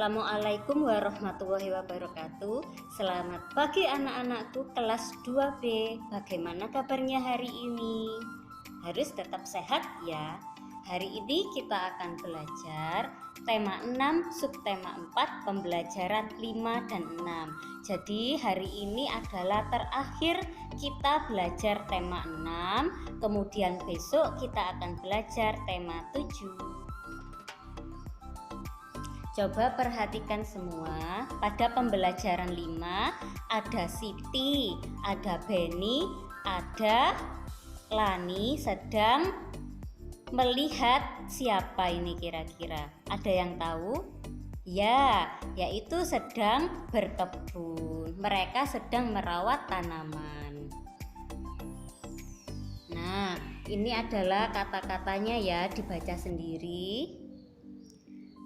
Assalamualaikum warahmatullahi wabarakatuh. Selamat pagi anak-anakku kelas 2B. Bagaimana kabarnya hari ini? Harus tetap sehat ya. Hari ini kita akan belajar tema 6, subtema 4, pembelajaran 5 dan 6. Jadi hari ini adalah terakhir kita belajar tema 6. Kemudian besok kita akan belajar tema 7. Coba perhatikan semua, pada pembelajaran 5 ada Siti, ada Beni, ada Lani sedang melihat siapa ini kira-kira? Ada yang tahu? Ya, yaitu sedang berkebun. Mereka sedang merawat tanaman. Nah, ini adalah kata-katanya ya, dibaca sendiri.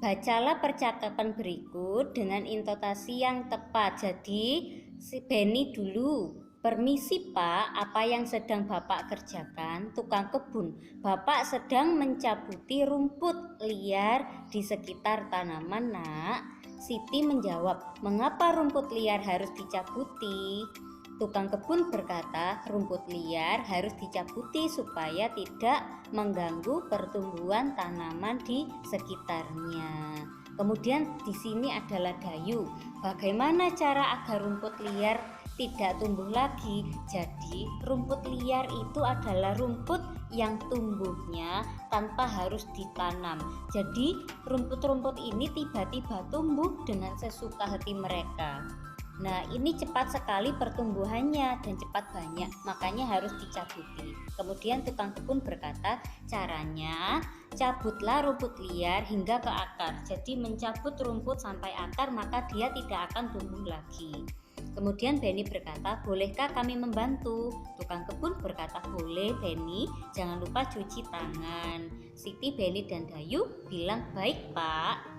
Bacalah percakapan berikut dengan intonasi yang tepat. Jadi si Beni dulu. Permisi Pak, apa yang sedang Bapak kerjakan? Tukang kebun. Bapak sedang mencabuti rumput liar di sekitar tanaman, Nak. Siti menjawab, mengapa rumput liar harus dicabuti? Tukang kebun berkata, rumput liar harus dicabuti supaya tidak mengganggu pertumbuhan tanaman di sekitarnya. Kemudian di sini adalah Dayu. Bagaimana cara agar rumput liar tidak tumbuh lagi? Jadi rumput liar itu adalah rumput yang tumbuhnya tanpa harus ditanam. Jadi rumput-rumput ini tiba-tiba tumbuh dengan sesuka hati mereka. Nah, ini cepat sekali pertumbuhannya dan cepat banyak, makanya harus dicabuti. Kemudian tukang kebun berkata, caranya cabutlah rumput liar hingga ke akar. Jadi mencabut rumput sampai akar, maka dia tidak akan tumbuh lagi. Kemudian Beni berkata, bolehkah kami membantu? Tukang kebun berkata, boleh Beni, jangan lupa cuci tangan. Siti, Beni, dan Dayu bilang, baik Pak.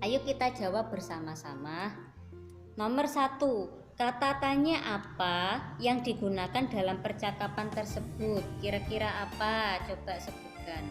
Ayo kita jawab bersama-sama. Nomor 1, kata tanya apa yang digunakan dalam percakapan tersebut? Kira-kira apa? Coba sebutkan.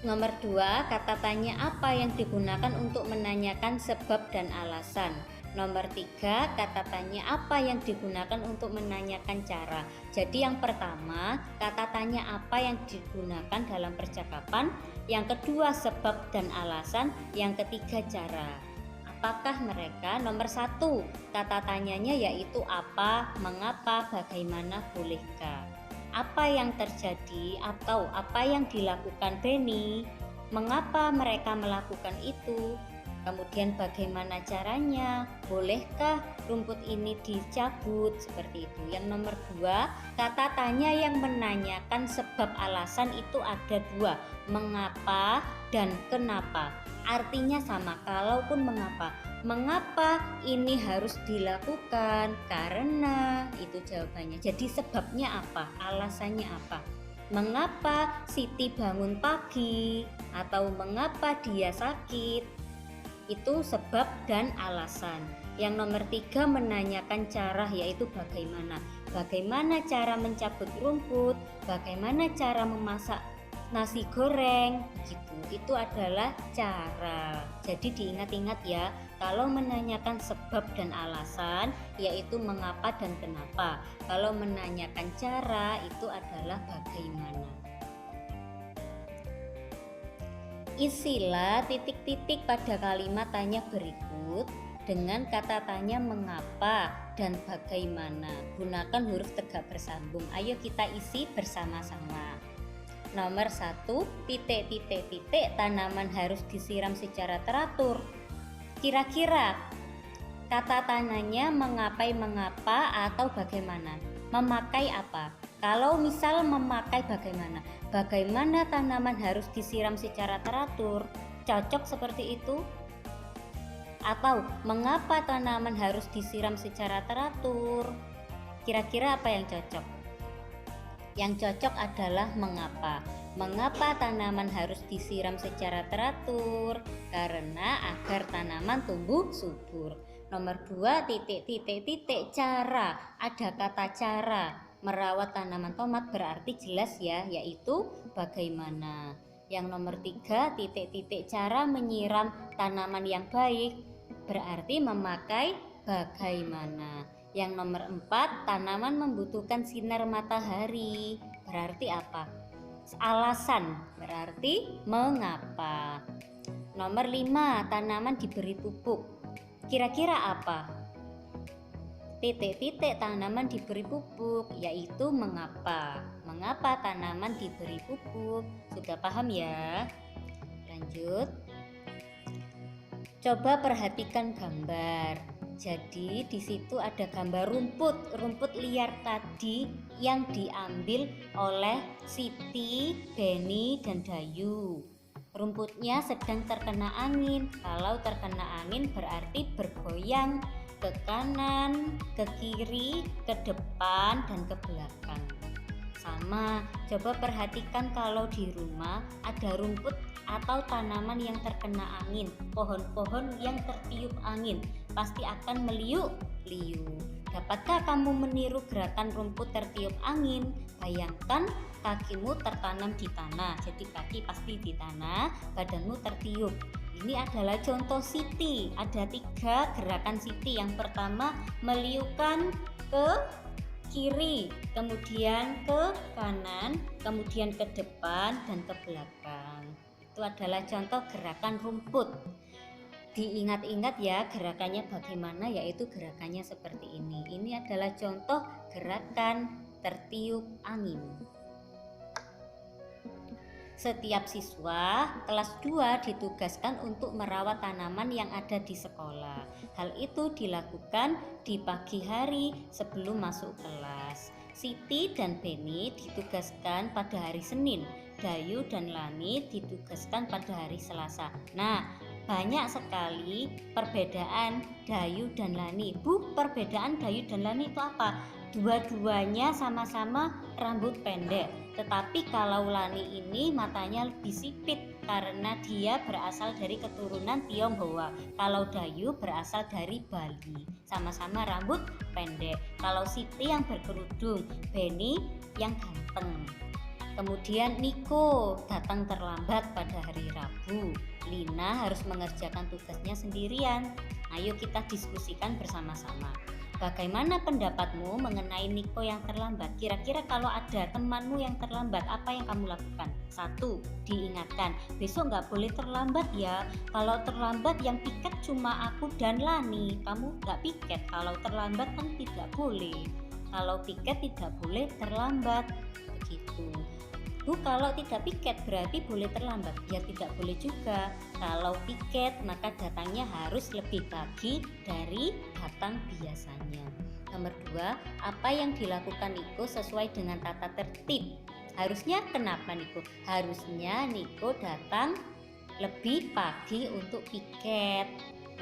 Nomor 2, kata tanya apa yang digunakan untuk menanyakan sebab dan alasan? Nomor 3, kata tanya apa yang digunakan untuk menanyakan cara. Jadi yang pertama, kata tanya apa yang digunakan dalam percakapan. Yang kedua, sebab dan alasan. Yang ketiga, cara. Apakah mereka? Nomor 1, kata tanyanya yaitu apa, mengapa, bagaimana, bolehkah. Apa yang terjadi atau apa yang dilakukan Beni? Mengapa mereka melakukan itu? Kemudian bagaimana caranya? Bolehkah rumput ini dicabut? Seperti itu. Yang nomor 2, kata tanya yang menanyakan sebab alasan itu ada 2, mengapa dan kenapa. Artinya sama, kalaupun mengapa. Mengapa ini harus dilakukan? Karena itu jawabannya. Jadi sebabnya apa? Alasannya apa? Mengapa Siti bangun pagi? Atau mengapa dia sakit? Itu sebab dan alasan. Yang nomor 3, menanyakan cara, yaitu bagaimana. Bagaimana cara mencabut rumput, bagaimana cara memasak nasi goreng, gitu. Itu adalah cara. Jadi diingat-ingat ya, kalau menanyakan sebab dan alasan yaitu mengapa dan kenapa. Kalau menanyakan cara itu adalah bagaimana. Isilah titik-titik pada kalimat tanya berikut dengan kata tanya mengapa dan bagaimana. Gunakan huruf tegak bersambung. Ayo kita isi bersama-sama. Nomor 1, titik-titik-titik, tanaman harus disiram secara teratur. Kira-kira kata tanyanya mengapa atau bagaimana? Memakai apa? Kalau misal memakai bagaimana? Bagaimana tanaman harus disiram secara teratur? Cocok seperti itu? Atau mengapa tanaman harus disiram secara teratur? Kira-kira apa yang cocok? Yang cocok adalah mengapa. Mengapa tanaman harus disiram secara teratur? Karena agar tanaman tumbuh subur. Nomor 2, titik-titik-titik, cara. Ada kata cara. Merawat tanaman tomat berarti jelas ya, yaitu bagaimana. Yang nomor 3, titik-titik cara menyiram tanaman yang baik, berarti memakai bagaimana. Yang nomor 4, tanaman membutuhkan sinar matahari, berarti apa? Alasan, berarti mengapa. Nomor 5, tanaman diberi pupuk, kira-kira apa? Titik-titik tanaman diberi pupuk, yaitu mengapa. Mengapa tanaman diberi pupuk? Sudah paham ya? Lanjut. Coba perhatikan gambar. Jadi di situ ada gambar rumput liar tadi yang diambil oleh Siti, Beni, dan Dayu. Rumputnya sedang terkena angin. Kalau terkena angin berarti bergoyang ke kanan, ke kiri, ke depan, dan ke belakang. Sama, coba perhatikan kalau di rumah ada rumput atau tanaman yang terkena angin, pohon-pohon yang tertiup angin, pasti akan meliuk-liuk. Dapatkah kamu meniru gerakan rumput tertiup angin? Bayangkan kakimu tertanam di tanah, jadi kaki pasti di tanah, badanmu tertiup. Ini adalah contoh Siti. Ada 3 gerakan Siti. Yang pertama meliukkan ke kiri, kemudian ke kanan, kemudian ke depan, dan ke belakang. Itu adalah contoh gerakan rumput. Diingat-ingat ya gerakannya bagaimana, yaitu gerakannya seperti ini. Ini adalah contoh gerakan tertiup angin. Setiap siswa kelas 2 ditugaskan untuk merawat tanaman yang ada di sekolah. Hal itu dilakukan di pagi hari sebelum masuk kelas. Siti dan Beni ditugaskan pada hari Senin. Dayu dan Lani ditugaskan pada hari Selasa. Nah, banyak sekali perbedaan Dayu dan Lani. Bu, perbedaan Dayu dan Lani itu apa? Dua-duanya sama-sama rambut pendek, tetapi kalau Lani ini matanya lebih sipit karena dia berasal dari keturunan Tionghoa. Kalau Dayu berasal dari Bali, sama-sama rambut pendek. Kalau Siti yang berkerudung, Beni yang ganteng. Kemudian Niko datang terlambat pada hari Rabu. Lina harus mengerjakan tugasnya sendirian. Ayo kita diskusikan bersama-sama. Bagaimana pendapatmu mengenai Niko yang terlambat? Kira-kira kalau ada temanmu yang terlambat, apa yang kamu lakukan? 1. Diingatkan, besok nggak boleh terlambat ya. Kalau terlambat yang piket cuma aku dan Lani. Kamu nggak piket. Kalau terlambat kan tidak boleh. Kalau piket tidak boleh terlambat. Begitu. Bu, kalau tidak piket berarti boleh terlambat? Ya tidak boleh juga. Kalau piket maka datangnya harus lebih pagi dari datang biasanya. Nomor 2, apa yang dilakukan Niko sesuai dengan tata tertib? Harusnya kenapa Niko? Harusnya Niko datang lebih pagi untuk piket.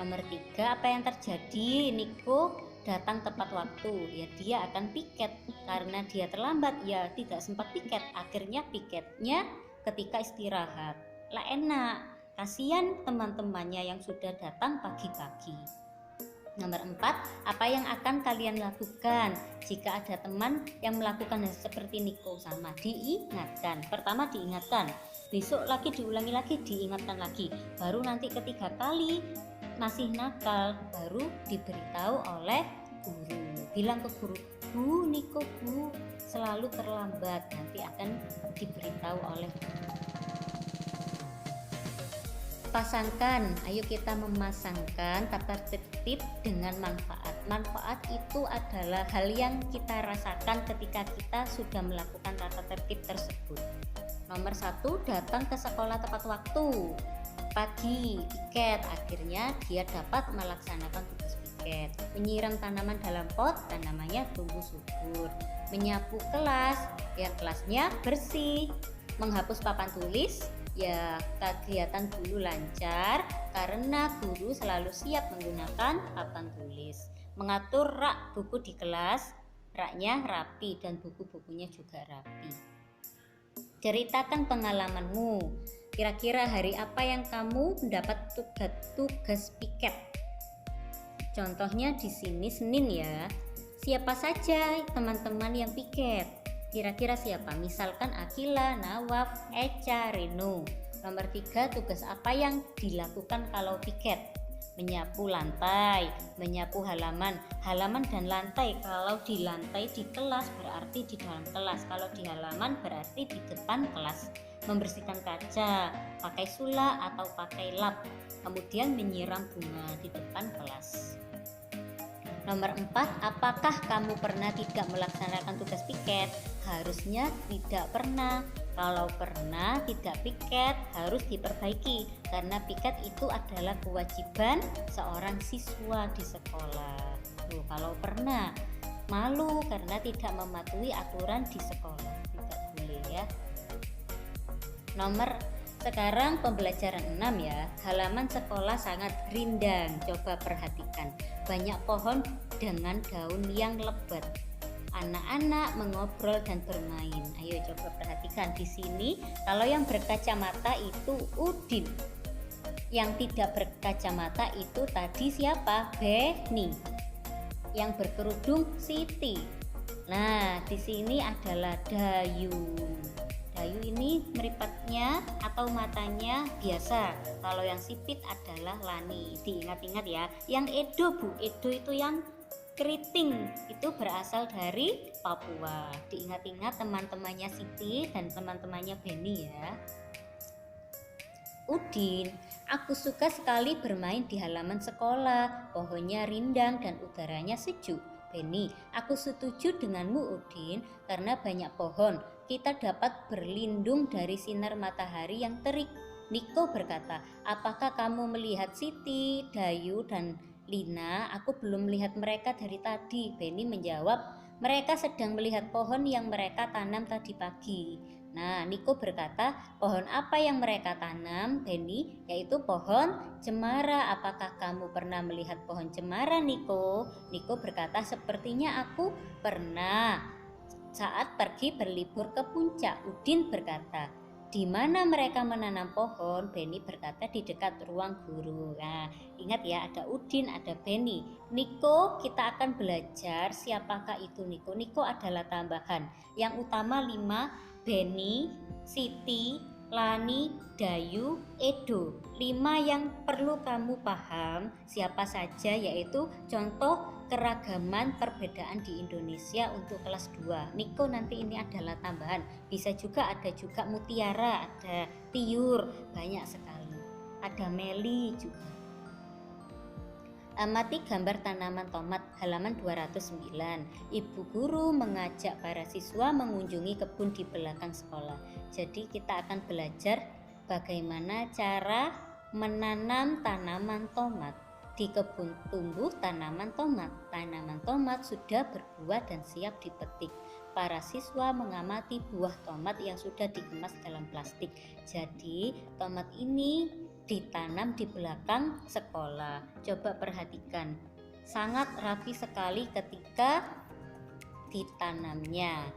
Nomor 3, apa yang terjadi? Niko datang tepat waktu, ya dia akan piket. Karena dia terlambat, ya tidak sempat piket. Akhirnya piketnya ketika istirahat. Lah enak, kasihan teman-temannya yang sudah datang pagi-pagi. Nomor 4, apa yang akan kalian lakukan jika ada teman yang melakukan hal seperti Niko? Sama, diingatkan. Pertama diingatkan, besok lagi diulangi lagi, diingatkan lagi. Baru nanti ketiga kali masih nakal, baru diberitahu oleh guru. Bilang ke guru, Bu, Niko Bu selalu terlambat. Nanti akan diberitahu oleh guru. Pasangkan, ayo kita memasangkan tata tertib dengan manfaat. Manfaat itu adalah hal yang kita rasakan ketika kita sudah melakukan tata tertib tersebut. Nomor 1, datang ke sekolah tepat waktu. Pagi, piket, akhirnya dia dapat melaksanakan tugas piket. Menyiram tanaman dalam pot, tanamannya tumbuh subur. Menyapu kelas, biar kelasnya bersih. Menghapus papan tulis, ya kegiatan guru lancar karena guru selalu siap menggunakan papan tulis. Mengatur rak buku di kelas, raknya rapi dan buku-bukunya juga rapi. Ceritakan pengalamanmu. Kira-kira hari apa yang kamu mendapat tugas piket? Contohnya di sini Senin ya. Siapa saja teman-teman yang piket? Kira-kira siapa? Misalkan Akila, Nawaf, Eca, Reno. Nomor 3, tugas apa yang dilakukan kalau piket? Menyapu lantai, menyapu halaman. Halaman dan lantai, kalau di lantai di kelas berarti di dalam kelas, kalau di halaman berarti di depan kelas. Membersihkan kaca, pakai sula atau pakai lap. Kemudian menyiram bunga di depan kelas. Nomor 4, apakah kamu pernah tidak melaksanakan tugas piket? Harusnya tidak pernah. Kalau pernah tidak piket harus diperbaiki, karena piket itu adalah kewajiban seorang siswa di sekolah. Tuh, kalau pernah, malu karena tidak mematuhi aturan di sekolah, tidak boleh ya. Sekarang pembelajaran 6 ya. Halaman sekolah sangat rindang. Coba perhatikan. Banyak pohon dengan daun yang lebat. Anak-anak mengobrol dan bermain. Ayo coba perhatikan di sini. Kalau yang berkacamata itu Udin. Yang tidak berkacamata itu tadi siapa? Beni. Yang berkerudung Siti. Nah, di sini adalah Dayu. Dayu ini meripatnya atau matanya biasa. Kalau yang sipit adalah Lani. Diingat-ingat ya. Yang Edo Bu, Edo itu yang keriting, itu berasal dari Papua. Diingat-ingat teman-temannya Siti dan teman-temannya Beni ya. Udin, aku suka sekali bermain di halaman sekolah. Pohonnya rindang dan udaranya sejuk. Beni, aku setuju denganmu Udin, karena banyak pohon kita dapat berlindung dari sinar matahari yang terik. Niko berkata, apakah kamu melihat Siti, Dayu, dan Lina? Aku belum melihat mereka dari tadi. Beni menjawab, mereka sedang melihat pohon yang mereka tanam tadi pagi. Nah, Niko berkata, pohon apa yang mereka tanam, Beni? Yaitu pohon cemara. Apakah kamu pernah melihat pohon cemara, Niko? Niko berkata, sepertinya aku pernah. Saat pergi berlibur ke puncak, Udin berkata, di mana mereka menanam pohon? Beni berkata, di dekat ruang guru. Nah, ingat ya, ada Udin, ada Beni. Niko, kita akan belajar siapakah itu Niko. Niko adalah tambahan. Yang utama 5, Beni, Siti, Lani, Dayu, Edo. 5 yang perlu kamu paham siapa saja, yaitu contoh keragaman perbedaan di Indonesia untuk kelas 2. Niko nanti ini adalah tambahan. Bisa juga ada juga Mutiara, ada Tiur, banyak sekali. Ada Meli juga. Amati gambar tanaman tomat halaman 209. Ibu guru mengajak para siswa mengunjungi kebun di belakang sekolah. Jadi kita akan belajar bagaimana cara menanam tanaman tomat. Di kebun tumbuh tanaman tomat. Tanaman tomat sudah berbuah dan siap dipetik. Para siswa mengamati buah tomat yang sudah dikemas dalam plastik. Jadi tomat ini ditanam di belakang sekolah. Coba perhatikan, sangat rapi sekali ketika ditanamnya.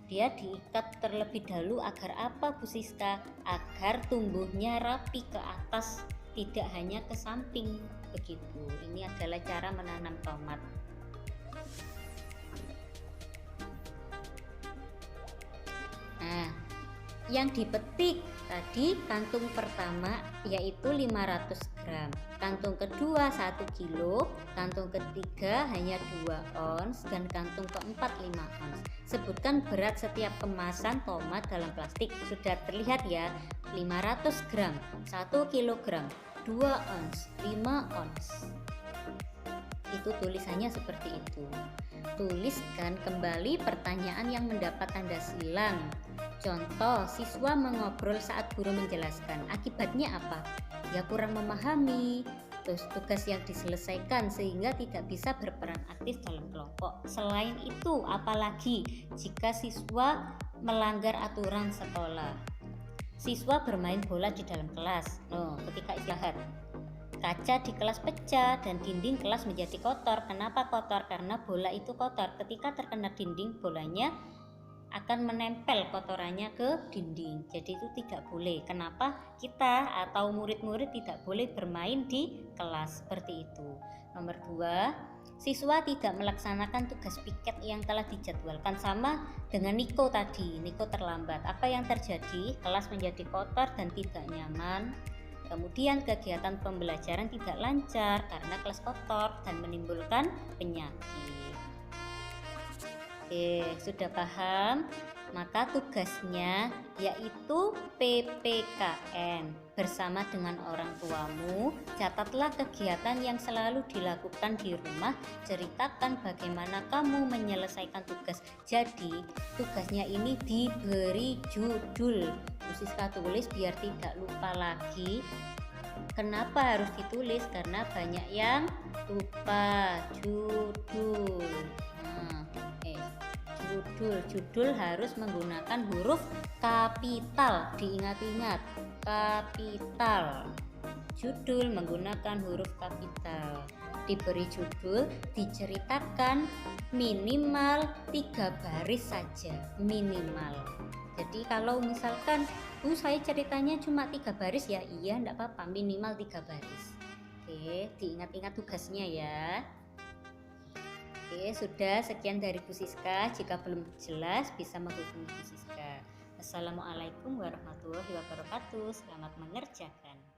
Dia diikat terlebih dahulu agar apa Bu Siska? Agar tumbuhnya rapi ke atas, tidak hanya ke samping. Begitu. Ini adalah cara menanam tomat. Nah, yang dipetik tadi kantung pertama yaitu 500 gram, kantung kedua 1 kilo, kantung ketiga hanya 2 ons, dan kantung keempat 5 ons. Sebutkan berat setiap kemasan tomat dalam plastik. Sudah terlihat ya, 500 gram, 1 kilogram, 2 ons, 5 ons. Itu tulisannya seperti itu. Tuliskan kembali pertanyaan yang mendapat tanda silang. Contoh, siswa mengobrol saat guru menjelaskan. Akibatnya apa? Ya kurang memahami. Terus tugas yang diselesaikan sehingga tidak bisa berperan aktif dalam kelompok. Selain itu, apalagi jika siswa melanggar aturan sekolah. Siswa bermain bola di dalam kelas. Ketika istirahat, kaca di kelas pecah dan dinding kelas menjadi kotor. Kenapa kotor? Karena bola itu kotor. Ketika terkena dinding, bolanya akan menempel kotorannya ke dinding. Jadi itu tidak boleh. Kenapa kita atau murid-murid tidak boleh bermain di kelas seperti itu. Nomor 2, siswa tidak melaksanakan tugas piket yang telah dijadwalkan. Sama dengan Niko tadi, Niko terlambat. Apa yang terjadi? Kelas menjadi kotor dan tidak nyaman. Kemudian kegiatan pembelajaran tidak lancar karena kelas kotor dan menimbulkan penyakit. Oke, sudah paham? Maka tugasnya yaitu PPKN. Bersama dengan orang tuamu, catatlah kegiatan yang selalu dilakukan di rumah, ceritakan bagaimana kamu menyelesaikan tugas. Jadi, tugasnya ini diberi judul. Siska tulis biar tidak lupa lagi. Kenapa harus ditulis? Karena banyak yang lupa judul. Judul harus menggunakan huruf kapital. Diingat-ingat, kapital. Judul menggunakan huruf kapital. Diberi judul, diceritakan minimal 3 baris saja, minimal. Jadi kalau misalkan saya ceritanya cuma 3 baris, ya iya enggak apa-apa, minimal 3 baris. Oke, diingat-ingat tugasnya ya. Oke, sudah sekian dari Bu Siska. Jika belum jelas bisa menghubungi Bu Siska. Assalamualaikum warahmatullahi wabarakatuh. Selamat mengerjakan.